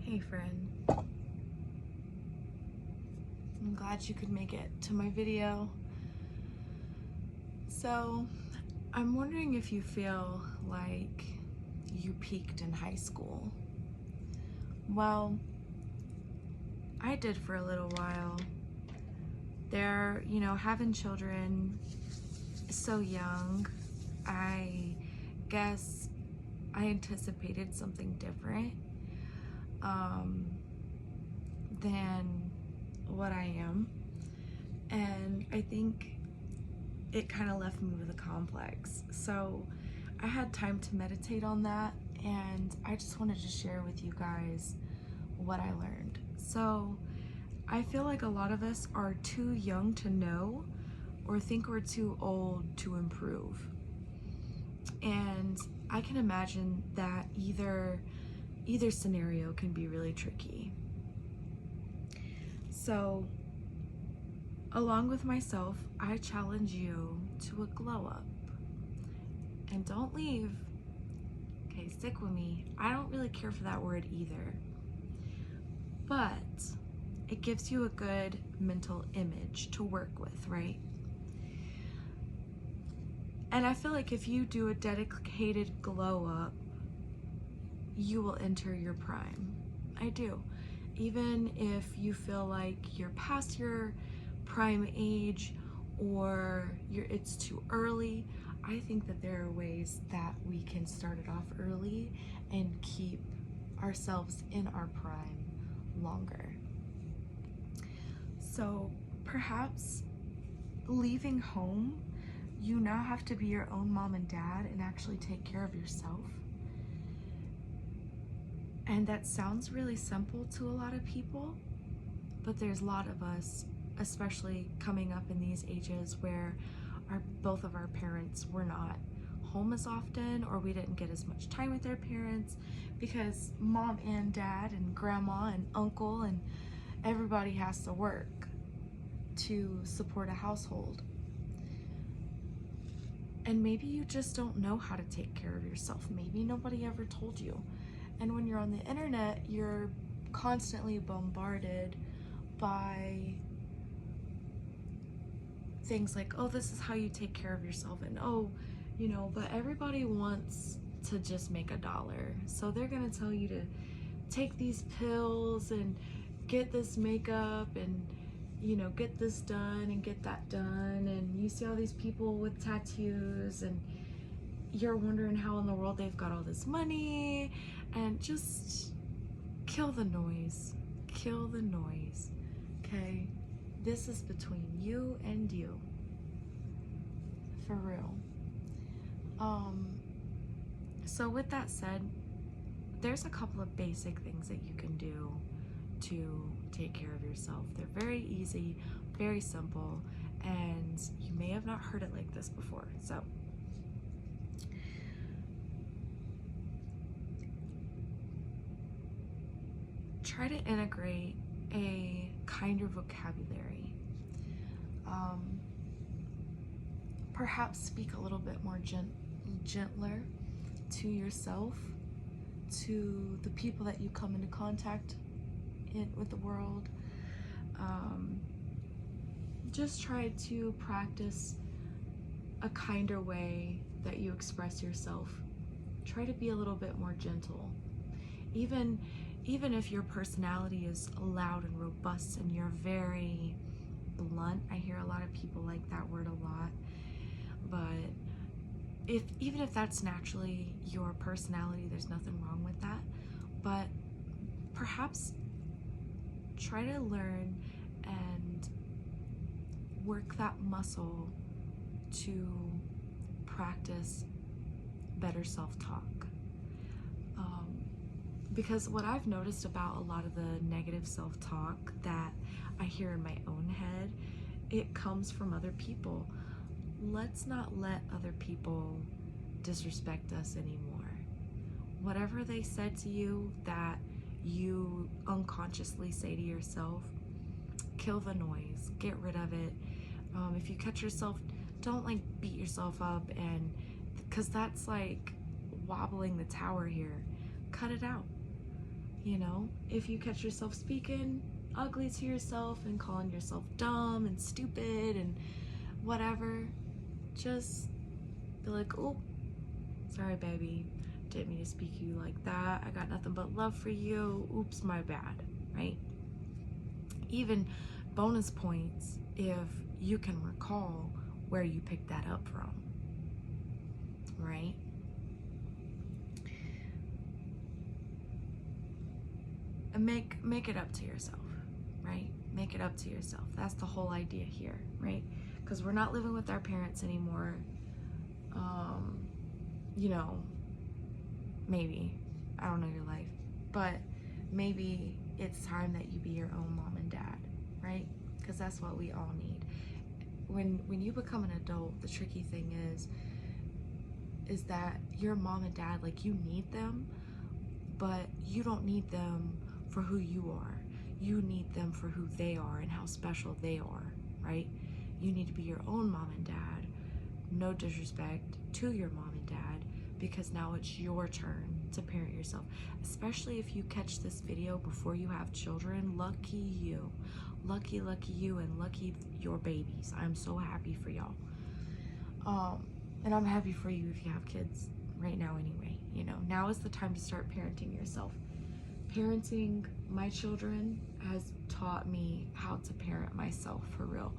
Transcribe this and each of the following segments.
Hey friend, I'm glad you could make it to my video. So, I'm wondering if you feel like you peaked in high school. Well, I did for a little while. Having children so young, I guess I anticipated something different than what I am. And I think it kind of left me with a complex. So I had time to meditate on that, and I just wanted to share with you guys what I learned. So I feel like a lot of us are too young to know or think we're too old to improve. And I can imagine that either scenario can be really tricky. So along with myself, I challenge you to a glow up. And don't leave. Okay, stick with me. I don't really care for that word either. But it gives you a good mental image to work with, right? And I feel like if you do a dedicated glow up, you will enter your prime. I do. Even if you feel like you're past your prime age or it's too early, I think that there are ways that we can start it off early and keep ourselves in our prime longer. So perhaps leaving home, you now have to be your own mom and dad and actually take care of yourself. And that sounds really simple to a lot of people, but there's a lot of us, especially coming up in these ages where both of our parents were not home as often, or we didn't get as much time with their parents because mom and dad and grandma and uncle and everybody has to work to support a household. And maybe you just don't know how to take care of yourself. Maybe nobody ever told you. And when you're on the internet, you're constantly bombarded by things like, oh, this is how you take care of yourself, and oh, but everybody wants to just make $1. So they're gonna tell you to take these pills and get this makeup and get this done and get that done. And you see all these people with tattoos and you're wondering how in the world they've got all this money. And just kill the noise. Kill the noise. Okay? This is between you and you. For real. So with that said, there's a couple of basic things that you can do to take care of yourself. They're very easy, very simple, and you may have not heard it like this before. So try to integrate a kinder vocabulary. Perhaps speak a little bit more gentler to yourself, to the people that you come into contact with the world. Just try to practice a kinder way that you express yourself. Try to be a little bit more gentle. Even if your personality is loud and robust and you're very blunt, I hear a lot of people like that word a lot, but even if that's naturally your personality, there's nothing wrong with that. But perhaps try to learn and work that muscle to practice better self-talk. Because what I've noticed about a lot of the negative self-talk that I hear in my own head, it comes from other people. Let's not let other people disrespect us anymore. Whatever they said to you that you unconsciously say to yourself, kill the noise, get rid of it. If you catch yourself, don't beat yourself up, and because that's like wobbling the tower here. Cut it out. You know, if you catch yourself speaking ugly to yourself and calling yourself dumb and stupid and whatever, just be like, oh, sorry, baby. Didn't mean to speak to you like that. I got nothing but love for you. Oops, my bad, right? Even bonus points if you can recall where you picked that up from, right? And make it up to yourself, right? Make it up to yourself. That's the whole idea here, right? Because we're not living with our parents anymore. You know, maybe, I don't know your life, but maybe it's time that you be your own mom and dad, right? Because that's what we all need. When you become an adult, the tricky thing is that your mom and dad, like, you need them, but you don't need them for who you are. You need them for who they are and how special they are, right? You need to be your own mom and dad. No disrespect to your mom and dad, because now it's your turn to parent yourself. Especially if you catch this video before you have children. Lucky you. Lucky you, and lucky your babies. I'm so happy for y'all. And I'm happy for you if you have kids right now anyway. You know, now is the time to start parenting yourself. Parenting my children has taught me how to parent myself for real.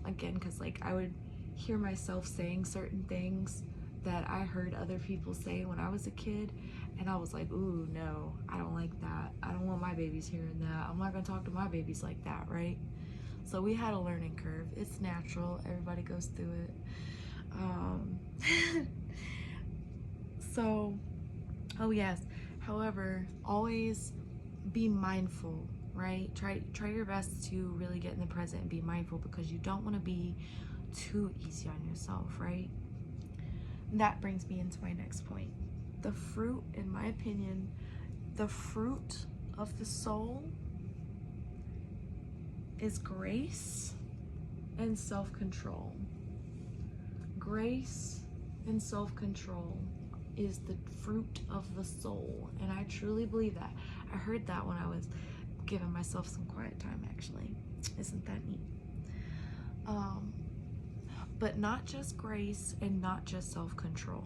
Again, because like I would hear myself saying certain things that I heard other people say when I was a kid, and I was like, ooh, no, I don't like that. I don't want my babies hearing that. I'm not gonna talk to my babies like that, right? So we had a learning curve. It's natural. Everybody goes through it. So, oh yes. However, always be mindful, right? Try your best to really get in the present and be mindful, because you don't want to be too easy on yourself, right? And that brings me into my next point. The fruit, in my opinion, the fruit of the soul is grace and self-control. Grace and self-control is the fruit of the soul, and I truly believe that. I heard that when I was giving myself some quiet time, actually. Isn't that neat? But not just grace and not just self-control,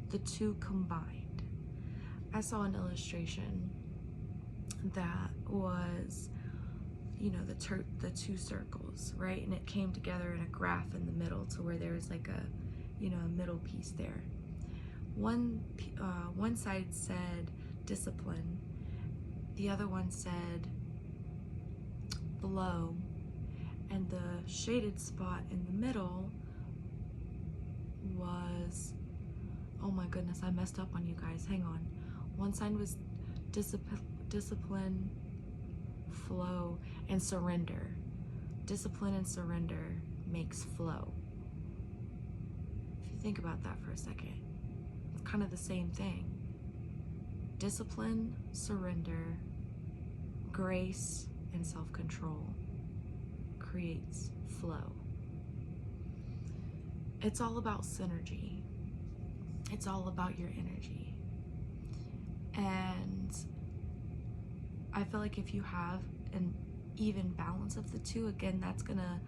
the two combined. I saw an illustration that was, you know, the two circles, right? And it came together in a graph in the middle, to where there was like a, you know, a middle piece there. One side said discipline, the other one said flow, and the shaded spot in the middle was, oh my goodness, I messed up on you guys, hang on. One side was discipline, flow, and surrender. Discipline and surrender makes flow. If you think about that for a second, it's kind of the same thing. Discipline, surrender, grace, and self-control creates flow. It's all about synergy. It's all about your energy. And I feel like if you have an even balance of the two, again, that's gonna,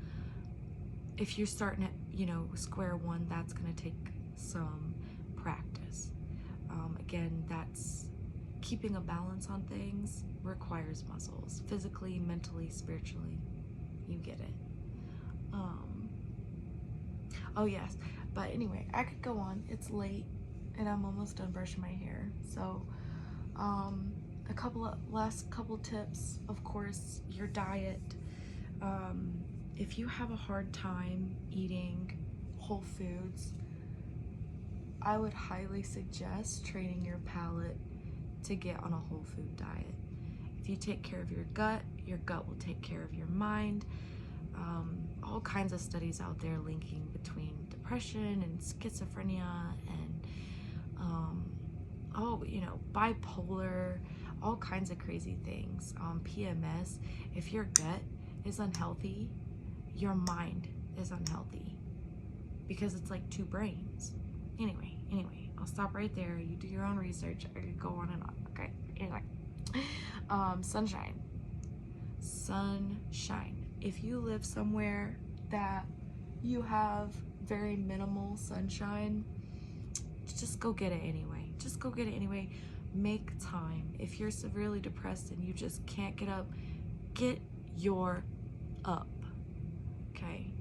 if you're starting at, you know, square one, that's gonna take some practice. Again, that's keeping a balance on things requires muscles, physically, mentally, spiritually. You get it. Oh yes, but anyway, I could go on. It's late and I'm almost done brushing my hair. So last couple tips. Of course, your diet. If you have a hard time eating whole foods, I would highly suggest training your palate to get on a whole food diet. If you take care of your gut will take care of your mind. All kinds of studies out there linking between depression and schizophrenia and bipolar, all kinds of crazy things. PMS. If your gut is unhealthy, your mind is unhealthy, because it's like two brains. Anyway, I'll stop right there. You do your own research. I could go on and on. Okay. Anyway, Sunshine. Sunshine. If you live somewhere that you have very minimal sunshine, just go get it anyway. Just go get it anyway. Make time. If you're severely depressed and you just can't get up, get your up, okay?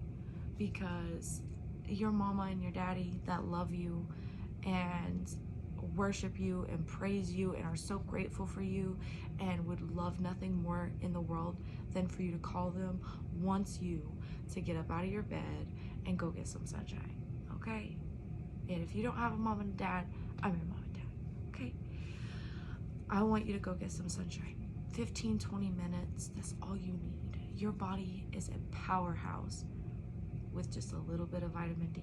Because your mama and your daddy that love you and worship you and praise you and are so grateful for you and would love nothing more in the world than for you to call them, wants you to get up out of your bed and go get some sunshine, okay? And if you don't have a mom and a dad, I'm your mom and dad, okay? I want you to go get some sunshine. 15, 20 minutes, that's all you need. Your body is a powerhouse with just a little bit of vitamin D.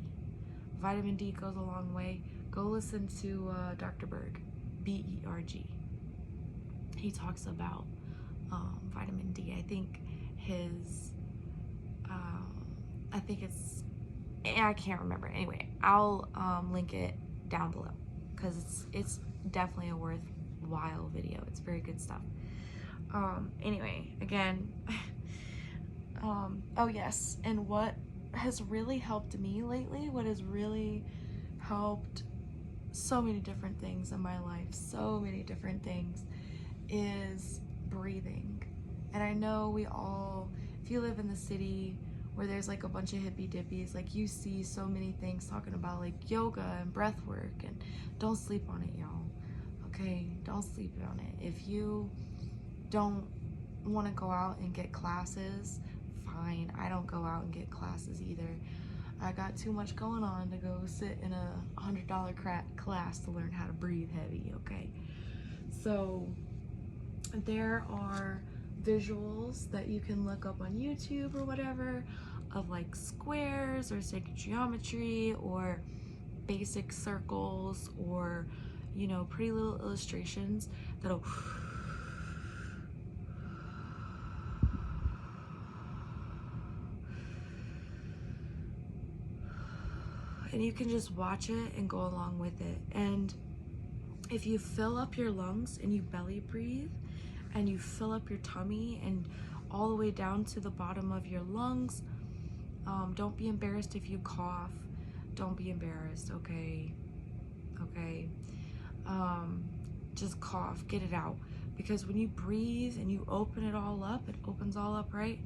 Vitamin D goes a long way. Go listen to Dr. Berg, B-E-R-G. He talks about vitamin D. I can't remember. Anyway, I'll link it down below because it's definitely a worthwhile video. It's very good stuff. Anyway, again, oh yes, and what has really helped me lately, what has really helped so many different things in my life, so many different things, is breathing. And I know we all, if you live in the city where there's like a bunch of hippie dippies, like you see so many things talking about like yoga and breath work, and don't sleep on it, y'all. Okay, don't sleep on it. If you don't want to go out and get classes, fine. I don't go out and get classes either. I got too much going on to go sit in a $100 class to learn how to breathe heavy, okay? So there are visuals that you can look up on YouTube or whatever of like squares or sacred geometry or basic circles or, you know, pretty little illustrations that'll and you can just watch it and go along with it. And if you fill up your lungs and you belly breathe and you fill up your tummy and all the way down to the bottom of your lungs, don't be embarrassed if you cough. Don't be embarrassed, okay? Okay? Just cough, get it out. Because when you breathe and you open it all up, it opens all up, right?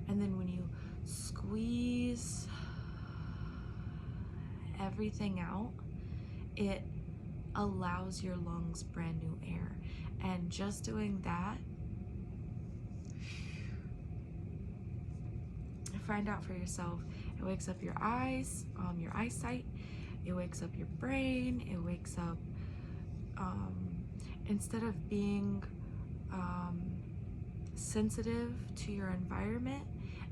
And then when you squeeze everything out, it allows your lungs brand new air. And just doing that, find out for yourself. It wakes up your eyes, your eyesight. It wakes up your brain. It wakes up, instead of being sensitive to your environment,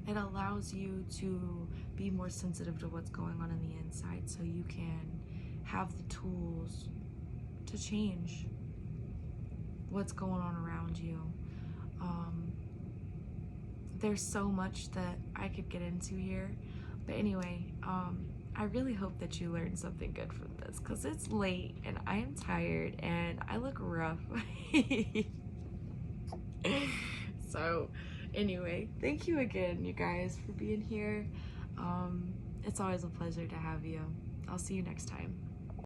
it allows you to be more sensitive to what's going on the inside, so you can have the tools to change what's going on around you. There's so much that I could get into here, but anyway, I really hope that you learned something good from this, because it's late and I am tired and I look rough. So anyway, thank you again, you guys, for being here. It's always a pleasure to have you. I'll see you next time.